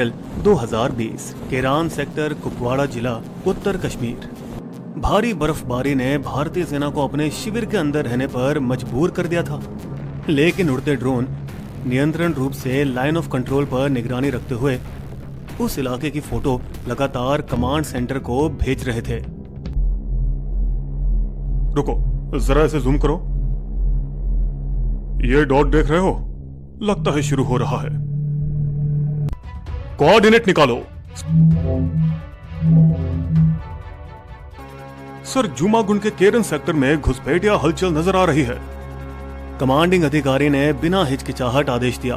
2020 Kieron sector Kupwara जिला उत्तर कश्मीर। भारी बर्फबारी ने भारतीय सेना को अपने शिविर के अंदर रहने पर मजबूर कर दिया था, लेकिन उड़ते ड्रोन नियंत्रण रूप से लाइन ऑफ कंट्रोल पर निगरानी रखते हुए उस इलाके की फोटो लगातार कमांड सेंटर को भेज रहे थे। रुको, जरा इसे जूम करो। ये डॉट देख रहे हो? लगता है शुरू हो रहा है। कोऑर्डिनेट निकालो। सर, जुमागुंड के केरन सेक्टर में घुसपैठ या हलचल नजर आ रही है। कमांडिंग अधिकारी ने बिना हिचकिचाहट आदेश दिया,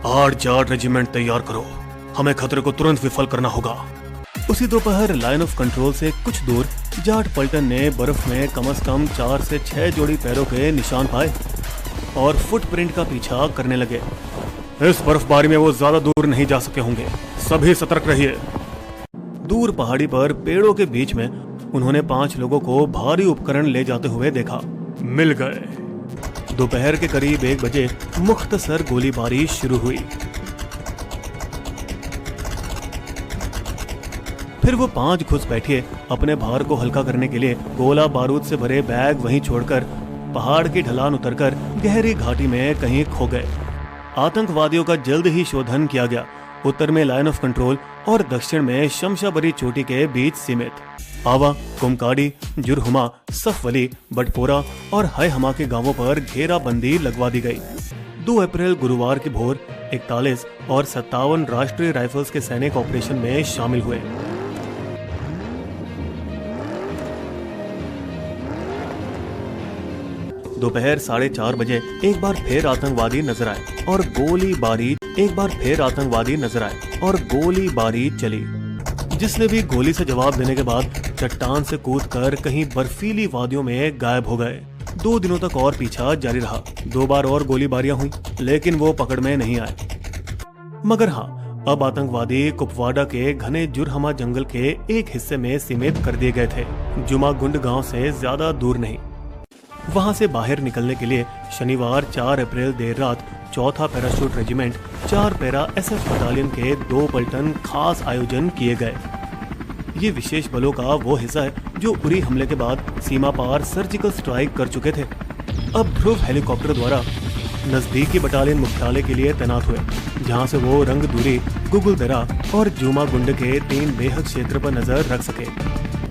8 रेजिमेंट तैयार करो, हमें खतरे को तुरंत विफल करना होगा। उसी दोपहर लाइन ऑफ कंट्रोल से कुछ दूर जाट पलटन ने बर्फ में कम से कम 4 से 6 जोड़ी पैरों के निशान पाए और फुटप्रिंट का पीछा करने लगे। इस बर्फबारी में वो ज्यादा दूर नहीं जा सके होंगे, सभी सतर्क रहिए। दूर पहाड़ी पर पेड़ों के बीच में उन्होंने 5 लोगों को भारी उपकरण ले जाते हुए देखा। मिल गए। दोपहर के करीब 1 बजे मुख्तसर गोलीबारी शुरू हुई। फिर वो 5 घुसपैठिए अपने भार को हल्का करने के लिए गोला बारूद से भरे बैग वहीं छोड़कर पहाड़ की ढलान उतरकर गहरी घाटी में कहीं खो गए। आतंकवादियों का जल्द ही शोधन किया गया। उत्तर में लाइन ऑफ कंट्रोल और दक्षिण में शमशाबरी चोटी के बीच सीमित आवा, कुमकाड़ी, जुरहुमा, सफवली, बटपोरा और हायहमा के गांवों पर घेराबंदी लगवा दी गई। 2 अप्रैल गुरुवार की भोर 41 और 57 राष्ट्रीय राइफल्स के सैनिक ऑपरेशन में शामिल हुए। दोपहर 4:30 बजे एक बार फिर आतंकवादी नजर आए और गोलीबारी चली। जिसने भी गोली से जवाब देने के बाद चट्टान से कूदकर कहीं बर्फीली वादियों में गायब हो गए। 2 दिनों तक और पीछा जारी रहा। 2 बार और गोलीबारियां हुई, लेकिन वो पकड़ में नहीं आए। मगर हाँ, अब आतंकवादी कुपवाड़ा के घने जुरहमा जंगल के एक हिस्से में सीमित कर दिए गए थे, जुमागुंड गांव से ज्यादा दूर नहीं। वहां से बाहर निकलने के लिए शनिवार 4 अप्रैल देर रात 4था पैराशूट रेजिमेंट 4 पैरा SF बटालियन के 2 पलटन खास आयोजन किए गए। ये विशेष बलों का वो हिस्सा है जो उरी हमले के बाद सीमा पार सर्जिकल स्ट्राइक कर चुके थे। अब ध्रुव हेलीकॉप्टर द्वारा नजदीकी बटालियन मुख्यालय के लिए तैनात हुए, जहां से वो रंगदूरी, गुगुलदरा और जुमागुंड के 3 बेहद क्षेत्र पर नजर रख सके।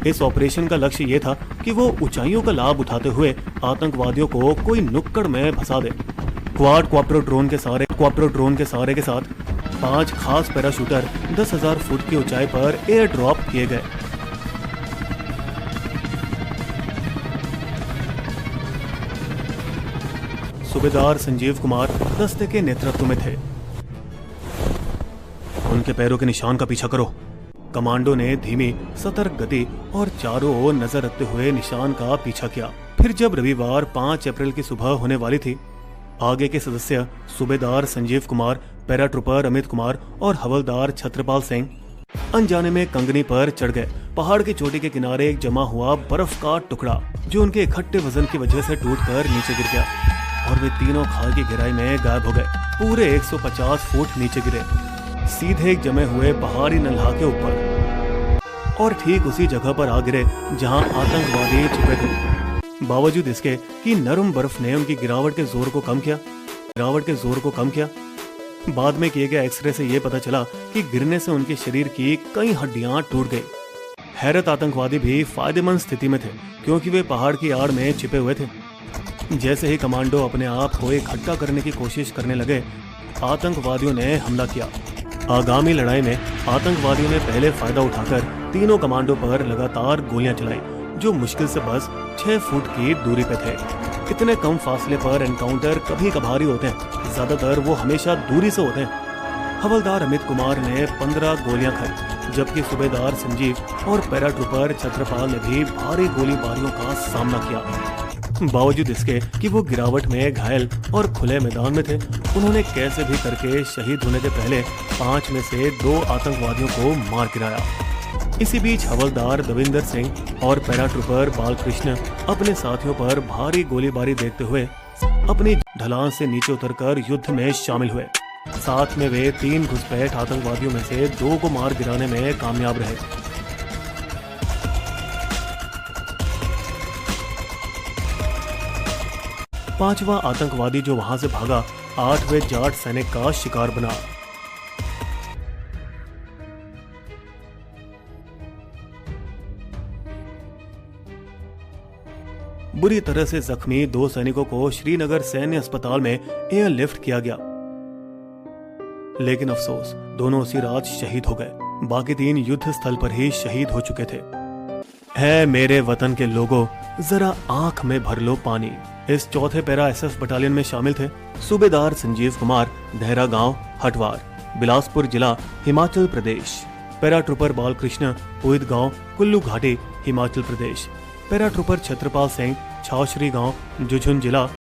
इस ऑपरेशन का लक्ष्य ये था कि वो ऊंचाइयों का लाभ उठाते हुए आतंकवादियों को कोई नुक्कड़ में फंसा दे। क्वाड क्वाप्टर ड्रोन के सहारे के साथ 5 खास पैराशूटर 10,000 फुट की ऊंचाई पर एयर ड्रॉप किए गए। सूबेदार संजीव कुमार दस्ते के नेतृत्व में थे। उनके पैरों के निशान का पीछा करो। कमांडो ने धीमी सतर्क गति और चारों ओर नजर रखते हुए निशान का पीछा किया। फिर जब रविवार 5 अप्रैल की सुबह होने वाली थी, आगे के सदस्य सूबेदार संजीव कुमार, पैराट्रूपर अमित कुमार और हवलदार छत्रपाल सिंह अनजाने में कंगनी पर चढ़ गए। पहाड़ की चोटी के किनारे एक जमा हुआ बर्फ का टुकड़ा जो उनके इकट्ठे वजन की वजह से टूटकर नीचे गिर गया और वे तीनों खाई की गहराई में गायब हो गए। पूरे 150 फुट नीचे गिरे, सीधे एक जमे हुए पहाड़ी नल्हा के ऊपर, और ठीक उसी जगह पर आ गिरे जहां आतंकवादी छुपे थे। बावजूद इसके कि नरम बर्फ ने उनकी गिरावट के जोर को कम किया। बाद में किए गए एक्सरे से यह पता चला कि गिरने से उनके शरीर की कई हड्डियां टूट गई। हैरत आतंकवादी भी फायदेमंद स्थिति में थे, क्योंकि वे पहाड़ की आड़ में छिपे हुए थे। जैसे ही कमांडो अपने आप को इकट्ठा करने की कोशिश करने लगे, आतंकवादियों ने हमला किया। आगामी लड़ाई में आतंकवादियों ने पहले फायदा उठाकर तीनों कमांडो पर लगातार गोलियां चलाई, जो मुश्किल से बस 6 फुट की दूरी पे थे। इतने कम फासले पर एनकाउंटर कभी कभार ही होते हैं, ज्यादातर वो हमेशा दूरी से होते हैं। हवलदार अमित कुमार ने 15 गोलियां खाई, जबकि सूबेदार संजीव और पैराट्रूपर छत्रपाल ने भी भारी गोलीबारियों का सामना किया। बावजूद इसके कि वो गिरावट में घायल और खुले मैदान में थे, उन्होंने कैसे भी करके शहीद होने के पहले 5 में से 2 आतंकवादियों को मार गिराया। इसी बीच हवलदार दविंदर सिंह और पैराट्रूपर बालकृष्ण अपने साथियों पर भारी गोलीबारी देखते हुए अपनी ढलान से नीचे उतरकर युद्ध में शामिल हुए। साथ में वे 3 घुसपैठ आतंकवादियों में से 2 को मार गिराने में कामयाब रहे। पांचवा आतंकवादी जो वहां से भागा 8वें जाट सैनिक का शिकार बना। बुरी तरह से जख्मी 2 सैनिकों को श्रीनगर सैन्य अस्पताल में एयरलिफ्ट किया गया, लेकिन अफसोस दोनों उसी रात शहीद हो गए। बाकी 3 युद्ध स्थल पर ही शहीद हो चुके थे। है मेरे वतन के लोगों, जरा आंख में भर लो पानी। इस चौथे पैरा एसएफ बटालियन में शामिल थे सूबेदार संजीव कुमार, देहरा गांव, हटवार, बिलासपुर जिला, Himachal Pradesh. Para trooper Balkrishna, uid गांव, कुल्लू घाटी, हिमाचल प्रदेश। पैरा ट्रूपर छत्रपाल सिंह, छावश्री गांव, झुंझुनू जिला,